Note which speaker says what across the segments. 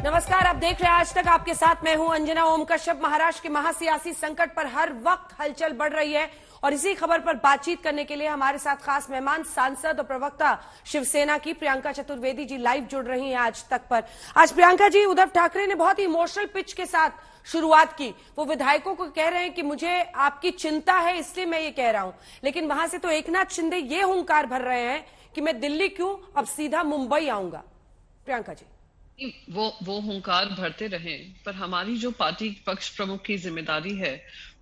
Speaker 1: नमस्कार, आप देख रहे हैं आज तक। आपके साथ मैं हूं अंजना ओम कश्यप। महाराष्ट्र के महासियासी संकट पर हर वक्त हलचल बढ़ रही है और इसी खबर पर बातचीत करने के लिए हमारे साथ खास मेहमान, सांसद और प्रवक्ता शिवसेना की प्रियंका चतुर्वेदी जी लाइव जुड़ रही हैं आज तक पर। आज प्रियंका जी, उद्धव ठाकरे ने बहुत ही इमोशनल पिच के साथ शुरुआत की। वो विधायकों को कह रहे हैं कि मुझे आपकी चिंता है इसलिए मैं ये कह रहा हूं, लेकिन वहां से तो एकनाथ शिंदे ये हुंकार भर रहे हैं कि मैं दिल्ली क्यों, अब सीधा मुंबई आऊंगा। प्रियंका जी,
Speaker 2: वो हुंकार भरते रहे, पर हमारी जो पार्टी पक्ष प्रमुख की जिम्मेदारी है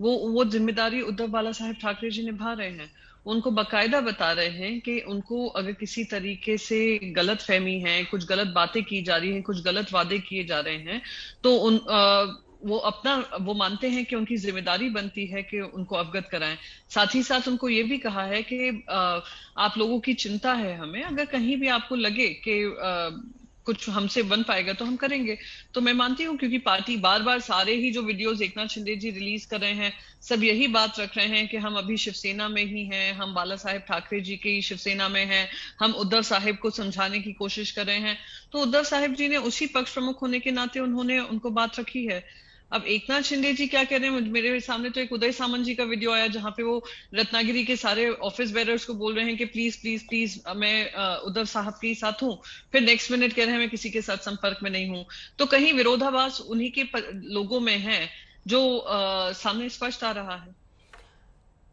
Speaker 2: वो जिम्मेदारी उद्धव बाला साहेब ठाकरे जी निभा रहे हैं। उनको बकायदा बता रहे हैं कि उनको अगर किसी तरीके से गलत फहमी है, कुछ गलत बातें की जा रही हैं, कुछ गलत वादे किए जा रहे हैं, तो वो मानते हैं कि उनकी जिम्मेदारी बनती है कि उनको अवगत कराएं। साथ ही साथ उनको ये भी कहा है कि आप लोगों की चिंता है हमें, अगर कहीं भी आपको लगे कि कुछ हमसे बन पाएगा तो हम करेंगे। तो मैं मानती हूँ, क्योंकि पार्टी बार बार सारे ही जो वीडियोस एकनाथ शिंदे जी रिलीज कर रहे हैं, सब यही बात रख रहे हैं कि हम अभी शिवसेना में ही हैं, हम बाला साहेब ठाकरे जी की शिवसेना में हैं, हम उद्धव साहेब को समझाने की कोशिश कर रहे हैं। तो उद्धव साहेब जी ने उसी पक्ष प्रमुख होने के नाते उन्होंने उनको बात रखी है। अब एकनाथ शिंदे जी क्या कह रहे हैं, मेरे सामने तो एक उदय सामंत जी का वीडियो आया जहां पे वो रत्नागिरी के सारे ऑफिस बेरर्स को बोल रहे हैं कि प्लीज प्लीज प्लीज मैं उद्धव साहब के साथ हूं, फिर नेक्स्ट मिनट कह रहे हैं मैं किसी के साथ संपर्क में नहीं हूं। तो कहीं विरोधाभास उन्हीं के लोगों में है जो सामने स्पष्ट आ रहा है।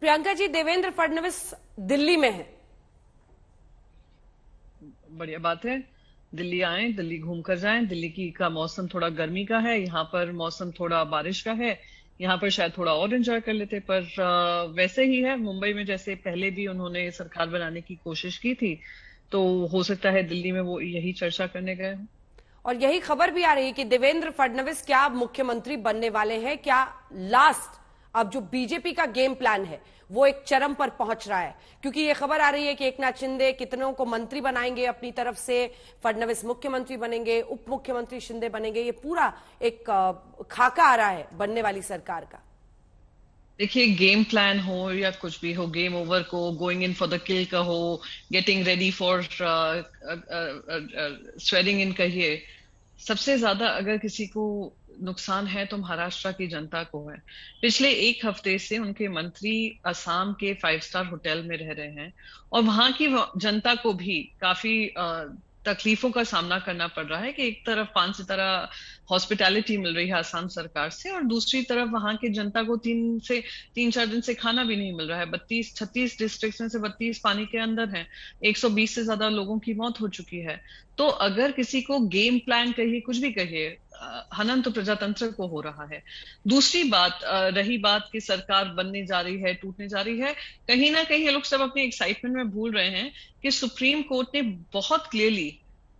Speaker 1: प्रियंका जी, देवेंद्र फडणवीस दिल्ली में है।
Speaker 2: बढ़िया बात है, दिल्ली आए, दिल्ली घूम कर जाएं। दिल्ली का मौसम थोड़ा गर्मी का है, यहाँ पर मौसम थोड़ा बारिश का है, यहाँ पर शायद थोड़ा और एंजॉय कर लेते। पर वैसे ही है, मुंबई में जैसे पहले भी उन्होंने सरकार बनाने की कोशिश की थी, तो हो सकता है दिल्ली में वो यही चर्चा करने गए हों।
Speaker 1: और यही खबर भी आ रही है कि देवेंद्र फडणवीस क्या मुख्यमंत्री बनने वाले हैं। क्या लास्ट अब जो बीजेपी का गेम प्लान है वो एक चरम पर पहुंच रहा है, क्योंकि ये खबर आ रही है कि एकनाथ शिंदे कितनों को मंत्री बनाएंगे अपनी तरफ से, फडणवीस मुख्यमंत्री बनेंगे, उप मुख्यमंत्री शिंदे बनेंगे। ये पूरा एक खाका आ रहा है बनने वाली सरकार का।
Speaker 2: देखिए, गेम प्लान हो या कुछ भी हो, गेम ओवर को गोइंग इन फॉर द किल का हो, getting ready for swearing in कहिए, सबसे ज्यादा अगर किसी को नुकसान है तो महाराष्ट्र की जनता को है। पिछले एक हफ्ते से उनके मंत्री असम के 5 स्टार होटल में रह रहे हैं और वहां की जनता को भी काफी तकलीफों का सामना करना पड़ रहा है कि एक तरफ 5 सितारा हॉस्पिटैलिटी मिल रही है असम सरकार से, और दूसरी तरफ वहां की जनता को 3-4 दिन से खाना भी नहीं मिल रहा है। 36 डिस्ट्रिक्ट में से 32 पानी के अंदर हैं। 120 से ज्यादा लोगों की मौत हो चुकी है। तो अगर किसी को गेम प्लान कहिए, कुछ भी कहिए, हनन तो प्रजातंत्र को हो रहा है। दूसरी बात, रही बात कि सरकार बनने जा रही है, टूटने जा रही है, कहीं ना कहीं ये लोग सब अपने एक्साइटमेंट में भूल रहे हैं कि सुप्रीम कोर्ट ने बहुत क्लियरली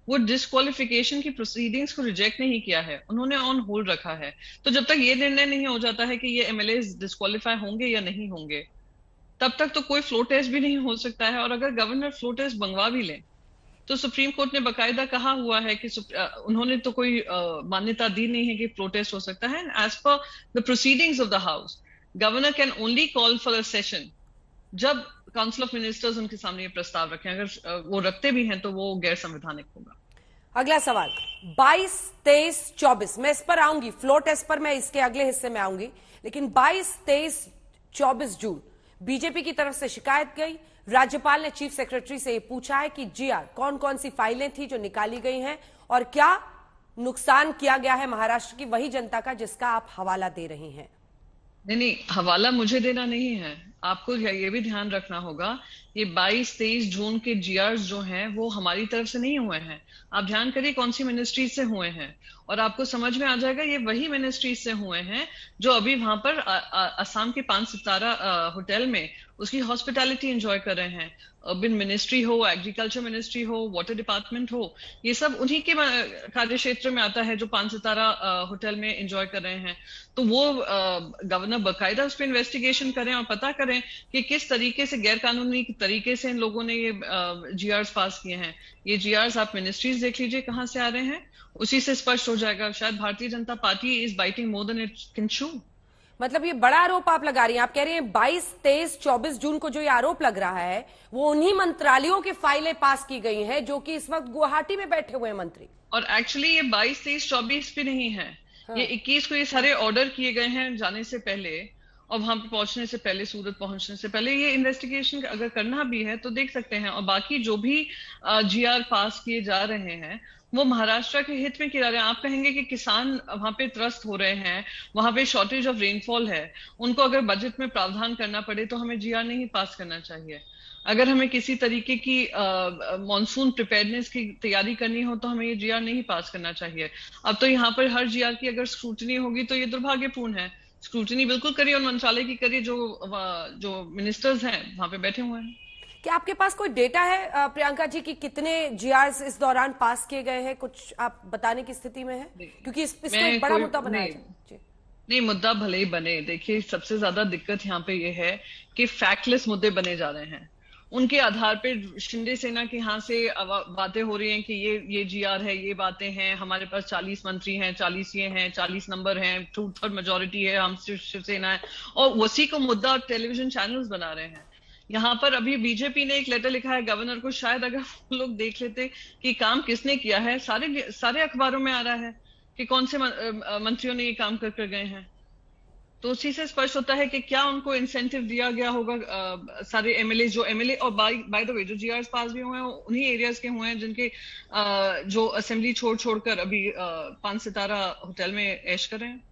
Speaker 2: वो डिस्क्वालिफिकेशन की प्रोसीडिंग्स को रिजेक्ट नहीं किया है, उन्होंने ऑन होल्ड रखा है। तो जब तक ये निर्णय नहीं हो जाता है कि ये एमएलए डिस्क्वालीफाई होंगे या नहीं होंगे, तब तक तो कोई फ्लो टेस्ट भी नहीं हो सकता है। और अगर गवर्नर फ्लो टेस्ट मंगवा भी लें तो सुप्रीम कोर्ट ने बकायदा कहा हुआ है कि उन्होंने तो कोई मान्यता दी नहीं है कि प्रोटेस्ट हो सकता है। As per the proceedings of the house, governor can only call for a session जब काउंसिल ऑफ मिनिस्टर्स उनके सामने ये प्रस्ताव रखें। अगर वो रखते भी हैं तो वो गैर संवैधानिक होगा।
Speaker 1: अगला सवाल, 22, 23, 24, मैं इस पर आऊंगी, फ्लो टेस्ट पर मैं इसके अगले हिस्से में आऊंगी, लेकिन 22, 23, 24 जून बीजेपी की तरफ से शिकायत गई। राज्यपाल ने चीफ सेक्रेटरी से ये पूछा है कि जीआर कौन कौन सी फाइलें थी जो निकाली गई हैं और क्या नुकसान किया गया है महाराष्ट्र की वही जनता का जिसका आप हवाला दे रही हैं।
Speaker 2: नहीं, हवाला मुझे देना नहीं है, आपको ये भी ध्यान रखना होगा। ये 22-23 जून के जीआर्स जो हैं वो हमारी तरफ से नहीं हुए हैं। आप ध्यान करिए कौन सी मिनिस्ट्री से हुए हैं और आपको समझ में आ जाएगा ये वही मिनिस्ट्री से हुए हैं जो अभी वहां पर असम के 5 सितारा होटल में उसकी हॉस्पिटैलिटी एंजॉय कर रहे हैं। अर्बन मिनिस्ट्री हो, एग्रीकल्चर मिनिस्ट्री हो, वाटर डिपार्टमेंट हो, ये सब उन्हीं के कार्य क्षेत्र में आता है जो 5 सितारा होटल में एंजॉय कर रहे हैं। तो वो गवर्नर बकायदा उस पर इन्वेस्टिगेशन करें और पता करें कि किस तरीके से गैर कानूनी तरीके से इन लोगों ने ये जीआर्स पास किए हैं। ये जीआर्स आप मिनिस्ट्रीज देख लीजिए कहां से आ रहे हैं, उसी से स्पष्ट हो जाएगा। शायद Bharatiya Janata party is biting more than it can चू।
Speaker 1: मतलब ये बड़ा आरोप आप लगा रही हैं। आप कह रही हैं 22, 23, 24 जून को जो ये आरोप लग रहा है वो उन्हीं मंत्रालयों की फाइलें पास की गई हैं जो कि इस वक्त गुवाहाटी में बैठे हुए हैं मंत्री।
Speaker 2: और एक्चुअली ये 22, 23, 24 भी नहीं है।
Speaker 1: हाँ।
Speaker 2: ये 21 को ये सारे ऑर्डर किए गए हैं जाने से पहले, और वहां पे पहुंचने से पहले, सूरत पहुंचने से पहले। ये इन्वेस्टिगेशन अगर करना भी है तो देख सकते हैं। और बाकी जो भी जीआर पास किए जा रहे हैं वो महाराष्ट्र के हित में किया जा रहे हैं। आप कहेंगे कि किसान वहां पे त्रस्त हो रहे हैं, वहां पे शॉर्टेज ऑफ रेनफॉल है, उनको अगर बजट में प्रावधान करना पड़े तो हमें जीआर नहीं पास करना चाहिए। अगर हमें किसी तरीके की मॉनसून प्रिपेयरनेस की तैयारी करनी हो तो हमें ये जीआर नहीं पास करना चाहिए। अब तो यहाँ पर हर जीआर की अगर स्क्रूटनी होगी तो ये दुर्भाग्यपूर्ण है। स्क्रूटनी बिल्कुल करिए और मंत्रालय की करिए, जो मिनिस्टर्स हैं वहां पे बैठे हुए हैं।
Speaker 1: क्या आपके पास कोई डेटा है प्रियंका जी कि कितने जीआरएस इस दौरान पास किए गए हैं? कुछ आप बताने की स्थिति में है, क्योंकि इसको एक बड़ा मुद्दा बनाया जाए।
Speaker 2: नहीं, मुद्दा भले ही बने। देखिए, सबसे ज्यादा दिक्कत यहाँ पे ये है कि फैक्टलेस मुद्दे बने जा रहे हैं। उनके आधार पे शिंदे सेना के यहाँ से बातें हो रही हैं कि ये जीआर है, ये बातें हैं, हमारे पास 40 मंत्री हैं, 40 ये हैं, 40 नंबर हैं, 2/3 मेजोरिटी है, हम शिवसेना है, और उसी को मुद्दा टेलीविजन चैनल्स बना रहे हैं। यहाँ पर अभी बीजेपी ने एक लेटर लिखा है गवर्नर को। शायद अगर वो लोग देख लेते कि काम किसने किया है, सारे अखबारों में आ रहा है कि कौन से मंत्रियों ने ये काम कर कर गए हैं। तो उसी से स्पष्ट होता है कि क्या उनको इंसेंटिव दिया गया होगा। सारे एमएलए और बाय द वे जो जीआर पास भी हुए हैं उन्हीं एरियाज के हुए हैं जिनके जो असेंबली छोड़कर अभी 5 सितारा होटल में ऐश कर रहे हैं।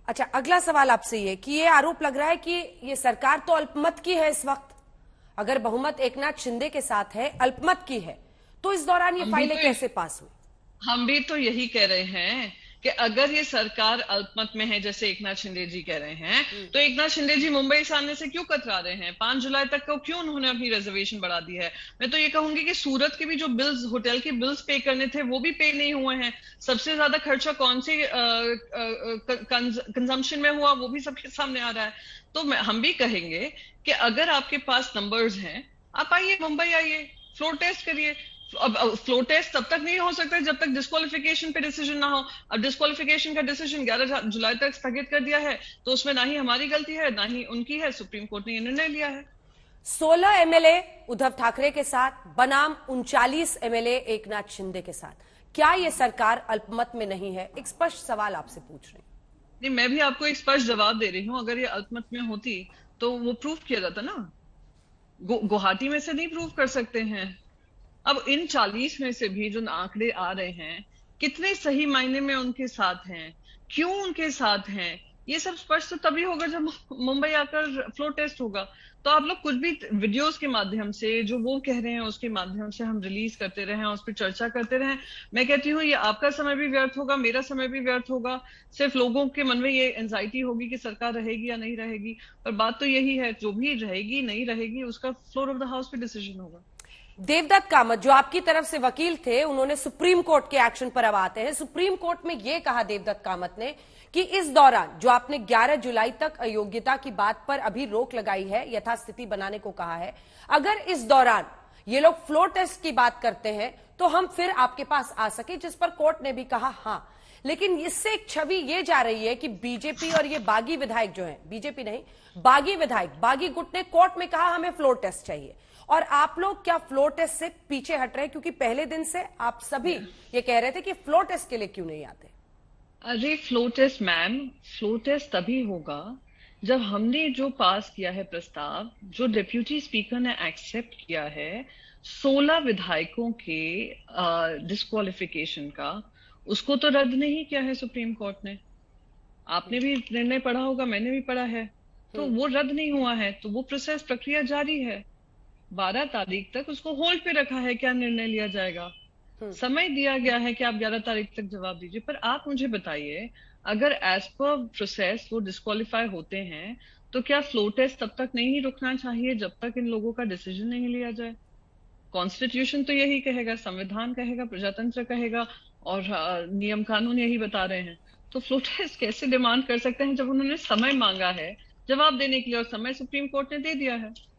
Speaker 1: अच्छा, अगला सवाल आपसे ये कि ये आरोप लग रहा है कि ये सरकार तो अल्पमत की है इस वक्त। अगर बहुमत एकनाथ शिंदे के साथ है, अल्पमत की है, तो इस दौरान ये फाइलें कैसे पास हुई?
Speaker 2: हम भी तो यही कह रहे हैं कि अगर ये सरकार अल्पमत में है जैसे एकनाथ शिंदे जी कह रहे हैं, तो एकनाथ शिंदे जी मुंबई से आने से क्यों कतरा रहे हैं? 5 जुलाई तक को क्यों उन्होंने अपनी रिजर्वेशन बढ़ा दी है? मैं तो ये कहूंगी कि सूरत के भी जो बिल्स, होटल के बिल्स पे करने थे वो भी पे नहीं हुए हैं। सबसे ज्यादा खर्चा कौन से कंजम्पशन में हुआ वो भी सबके सामने आ रहा है। तो हम भी कहेंगे कि अगर आपके पास नंबर्स हैं, आप आइए, मुंबई आइए, फ्लोर टेस्ट करिए। अब फ्लोर टेस्ट तब तक नहीं हो सकता जब तक डिस्क्वालिफिकेशन पे डिसीजन ना हो। अब डिस्क्वालिफिकेशन का डिसीजन 11 जुलाई तक स्थगित कर दिया है, तो उसमें ना ही हमारी गलती है ना ही उनकी है। सुप्रीम कोर्ट ने ये निर्णय लिया है।
Speaker 1: 16 एमएलए उद्धव ठाकरे के साथ बनाम 39 एमएलए एकनाथ शिंदे के साथ, क्या ये सरकार अल्पमत में नहीं है? एक स्पष्ट सवाल आपसे पूछ रही हूं।
Speaker 2: नहीं, मैं भी आपको एक स्पष्ट जवाब दे रही हूँ। अगर ये अल्पमत में होती तो वो प्रूव किया जाता ना। गुवाहाटी में से नहीं प्रूव कर सकते हैं। अब इन 40 में से भी जो आंकड़े आ रहे हैं, कितने सही मायने में उनके साथ हैं, क्यों उनके साथ हैं, ये सब स्पष्ट तो तभी होगा जब मुंबई आकर फ्लोर टेस्ट होगा। तो आप लोग कुछ भी वीडियोस के माध्यम से जो वो कह रहे हैं उसके माध्यम से हम रिलीज करते रहें, उस पर चर्चा करते रहें। मैं कहती हूँ ये आपका समय भी व्यर्थ होगा, मेरा समय भी व्यर्थ होगा। सिर्फ लोगों के मन में ये एंजाइटी होगी कि सरकार रहेगी या नहीं रहेगी। पर बात तो यही है, जो भी रहेगी नहीं रहेगी उसका फ्लोर ऑफ द हाउस पे डिसीजन होगा।
Speaker 1: देवदत्त कामत जो आपकी तरफ से वकील थे, उन्होंने सुप्रीम कोर्ट के एक्शन पर अब आते हैं। सुप्रीम कोर्ट में यह कहा देवदत्त कामत ने कि इस दौरान जो आपने 11 जुलाई तक अयोग्यता की बात पर अभी रोक लगाई है, यथास्थिति बनाने को कहा है, अगर इस दौरान ये लोग फ्लोर टेस्ट की बात करते हैं तो हम फिर आपके पास आ सके, जिस पर कोर्ट ने भी कहा हां। लेकिन इससे एक छवि ये जा रही है कि बीजेपी और ये बागी विधायक जो हैं, बीजेपी नहीं, बागी विधायक, बागी गुट ने कोर्ट में कहा हमें फ्लोर टेस्ट चाहिए, और आप लोग क्या फ्लोर टेस्ट से पीछे हट रहे हैं? क्योंकि पहले दिन से आप सभी ये कह रहे थे कि फ्लोर टेस्ट के लिए क्यों नहीं आते।
Speaker 2: अरे floor test ma'am, floor test तभी होगा जब हमने जो पास किया है प्रस्ताव, जो डिप्यूटी स्पीकर ने एक्सेप्ट किया है 16 विधायकों के डिस्क्वालिफिकेशन का, उसको तो रद्द नहीं किया है सुप्रीम कोर्ट ने। आपने भी निर्णय पढ़ा होगा, मैंने भी पढ़ा है। तो वो रद्द नहीं हुआ है, तो वो प्रोसेस, प्रक्रिया जारी है। 12 तारीख तक उसको होल्ड पे रखा है, क्या निर्णय लिया जाएगा। समय दिया गया है कि आप 11 तारीख तक जवाब दीजिए। पर आप मुझे बताइए, अगर एज पर प्रोसेस वो डिस्क्वालीफाई होते हैं तो क्या फ्लोर टेस्ट तब तक नहीं रुकना चाहिए जब तक इन लोगों का डिसीजन नहीं लिया जाए? कॉन्स्टिट्यूशन तो यही कहेगा, संविधान कहेगा, प्रजातंत्र कहेगा, और नियम कानून यही बता रहे हैं। तो फ्लोर टेस्ट कैसे डिमांड कर सकते हैं जब उन्होंने समय मांगा है जवाब देने के लिए, और समय सुप्रीम कोर्ट ने दे दिया है।